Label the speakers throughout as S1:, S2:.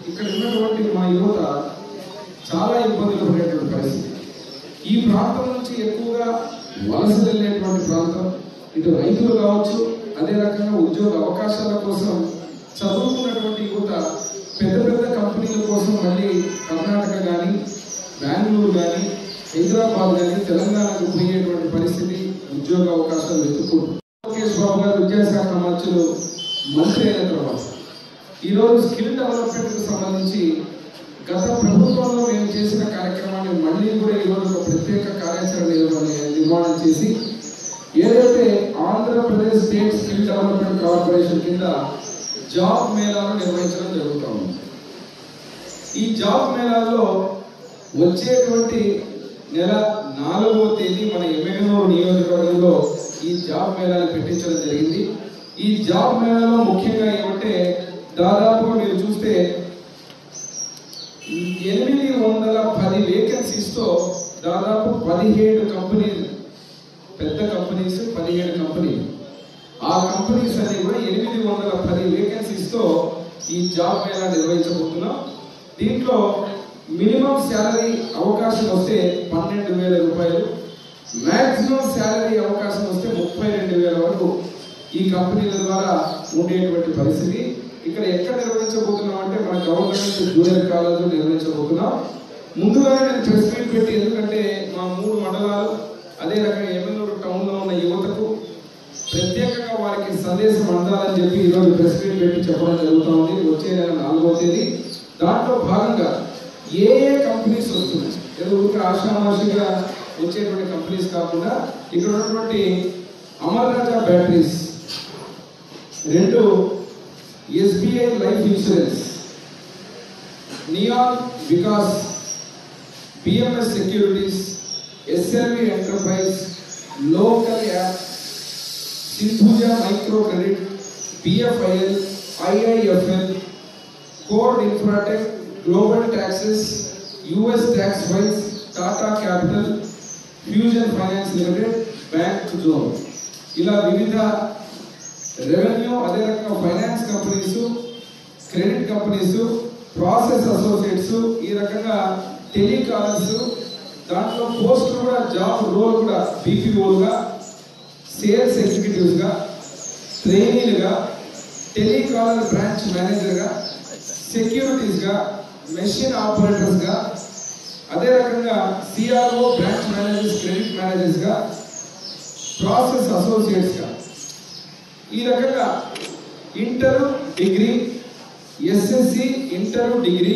S1: ఇక్కడ ఉన్నటువంటి మా యువత చాలా ఇబ్బందులు పడేటువంటి పరిస్థితి. ఈ ప్రాంతం నుంచి ఎక్కువగా వలస వెళ్ళేటువంటి ప్రాంతం. ఇటు రైతులు కావచ్చు, అదే రకంగా ఉద్యోగ అవకాశాల కోసం చదువుకున్నటువంటి యువత పెద్ద పెద్ద కంపెనీల కోసం మళ్ళీ కర్ణాటక కానీ, బెంగళూరు కానీ, హైదరాబాద్ కానీ, తెలంగాణకు పోయేటువంటి పరిస్థితి, ఉద్యోగ అవకాశాలు వెతుక్కుంటారు. లోకేష్ బాబు గారు విద్యాశాఖ మంత్రులు మంత్రి అయిన తర్వాత ఈరోజు స్కిల్ డెవలప్మెంట్కి సంబంధించి గత ప్రభుత్వంలో మేము చేసిన కార్యక్రమాన్ని మళ్ళీ కూడా ఈరోజు ఒక ప్రత్యేక కార్యాచరణ నిర్మాణం చేసి ఏదైతే Andhra Pradesh state skill development corporation కింద జాబ్ మేళాలు నిర్వహించడం జరుగుతూ ఉంది. ఈ జాబ్ మేళాల్లో వచ్చేటువంటి నెల 4వ తేదీ మన ఎమ్మెగనూరు నియోజకవర్గంలో ఈ జాబ్ మేళాలు పెట్టించడం జరిగింది. ఈ జాబ్ మేళాలో ముఖ్యంగా ఏమంటే దాదాపుగా మీరు చూస్తే 810 వేకెన్సీస్తో దాదాపు 17 కంపెనీలు, పెద్ద కంపెనీస్ 17 కంపెనీలు, ఆ కంపెనీస్ అన్ని కూడా 810 వేకెన్సీస్తో ఈ జాబ్ మేళా నిర్వహించబోతున్నాం. దీంట్లో మినిమం శాలరీ అవకాశం వస్తే 12,000 రూపాయలు, మ్యాక్సిమం శాలరీ అవకాశం వస్తే 32,000 వరకు ఈ కంపెనీల ద్వారా ఉండేటువంటి పరిస్థితి. ఇక్కడ ఎక్కడ నిర్వహించబోతున్నాం అంటే మన గవర్నమెంట్ జూనియర్ కాలేజీలో నిర్వహించబోతున్నాం. ముందుగా నేను ప్రెస్ మీట్ పెట్టి, ఎందుకంటే మా 3 మండలాలు అదే రకంగా ఎమ్మెల్యేలు టౌన్లో ఉన్న యువతకు ప్రత్యేకంగా వారికి సందేశం అందాలని చెప్పి ఈరోజు ప్రెస్ మీట్ పెట్టి చెప్పడం జరుగుతుంది. వచ్చే నెల 4వ తేదీ దాంట్లో భాగంగా ఏ కంపెనీస్ వస్తున్నాయి, ఏదో ఆషామాషిగా వచ్చేటువంటి కంపెనీస్ కాకుండా ఇక్కడ ఉన్నటువంటి Amar Raja batteries, 2 SBI life insurance, నియాన్ వికాస్, BMS securities, SLV enterprise, local app, Sindhuja micro credit, BFIL, IIFL, code infratech, global taxes, US tax files, Tata capital, fusion finance limited, bank zone, ఇలా వివిధ రెవెన్యూ అదే రకంగా finance companies, credit companies, process associates, ఈ రకంగా telecallers, దాంట్లో post కూడా job role కూడా BPOలుగా, సేల్స్ ఎగ్జిక్యూటివ్స్గా, ట్రైనీలుగా, టెలికాలర్ బ్రాంచ్ మేనేజర్గా, సెక్యూరిటీస్గా, మెషిన్ ఆపరేటర్స్గా, అదే రకంగా CRO బ్రాంచ్ మేనేజర్స్, క్రెడిట్ మేనేజర్స్గా, ప్రాసెస్ అసోసియేట్స్గా, ఈ రకంగా inter degree, SSC inter degree,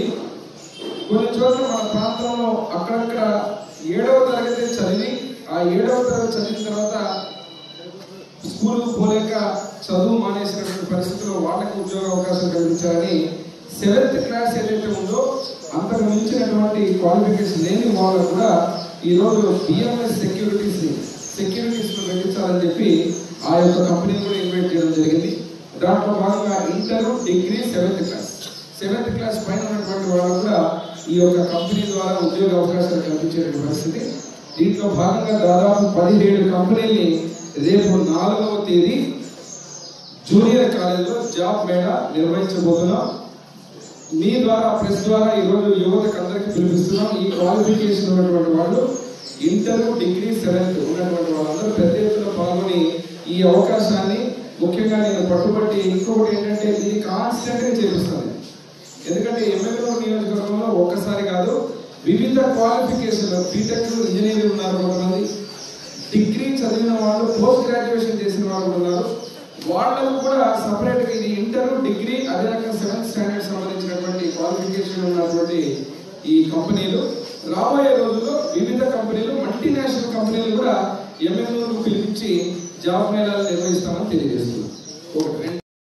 S1: కొన్ని చోట్ల మన ప్రాంతంలో అక్కడక్కడ 7వ తరగతి చదివి ఆ 7వ తరగతి చదివిన తర్వాత స్కూల్కు పోలేక చదువు మానేసినటువంటి పరిస్థితుల్లో వాళ్ళకి ఉద్యోగ అవకాశం కల్పించాలని 7th క్లాస్ ఏదైతే ఉందో అంతకు మించినటువంటి క్వాలిఫికేషన్ లేని వాళ్ళు కూడా ఈరోజు BMS సెక్యూరిటీస్ పెంచాలని చెప్పి ఆ యొక్క కంపెనీ కూడా ఇన్వైట్ చేయడం జరిగింది. దాంట్లో భాగంగా ఇంటర్ డిగ్రీ 7th క్లాస్ పైన ఉన్నటువంటి వాళ్ళు కూడా ఈ యొక్క కంపెనీ ద్వారా ఉద్యోగ అవకాశాలు కల్పించేటువంటి పరిస్థితి. దీంట్లో భాగంగా దాదాపు 17 కంపెనీల్ని రేపు 4వ తేదీ జూనియర్ కాలేజీలో జాబ్ మేళా నిర్వహించబోతున్నాం. మీ ద్వారా ప్రెస్ ద్వారా ఈరోజు యువతకు అందరికీ పిలిపిస్తున్నాం. ఈ క్వాలిఫికేషన్ ఉన్నటువంటి వాళ్ళు ఇంటర్ డిగ్రీ 7th ఉన్నటువంటి వాళ్ళందరూ పెద్ద ఎత్తున పాల్గొని ఈ అవకాశాన్ని ముఖ్యంగా నేను పట్టుబట్టి, ఇంకొకటి ఏంటంటే ఇది కాన్స్టెంట్గా చేపిస్తుంది. ఎందుకంటే ఎమ్మెల్యేలు నియోజకవర్గంలో ఒక్కసారి కాదు, వివిధ క్వాలిఫికేషన్లు, బీటెక్ ఇంజనీరింగ్ ఉన్నారు, కొంతమంది డిగ్రీ చదివిన వాళ్ళు, పోస్ట్ గ్రాడ్యుయేషన్ చేసిన వాళ్ళు ఉన్నారు. వాళ్ళకు కూడా సపరేట్గా ఇది ఇంటర్ డిగ్రీ అదే రకంగా 7th స్టాండర్డ్ సంబంధించినటువంటి క్వాలిఫికేషన్ ఉన్నటువంటి ఈ కంపెనీలు రాబోయే రోజుల్లో వివిధ కంపెనీలు, మల్టీనేషనల్ కంపెనీలు కూడా ఎమ్మెల్యేలకు పిలిపించి జాబ్ మేళాలు నిర్వహిస్తామని తెలియజేస్తున్నారు.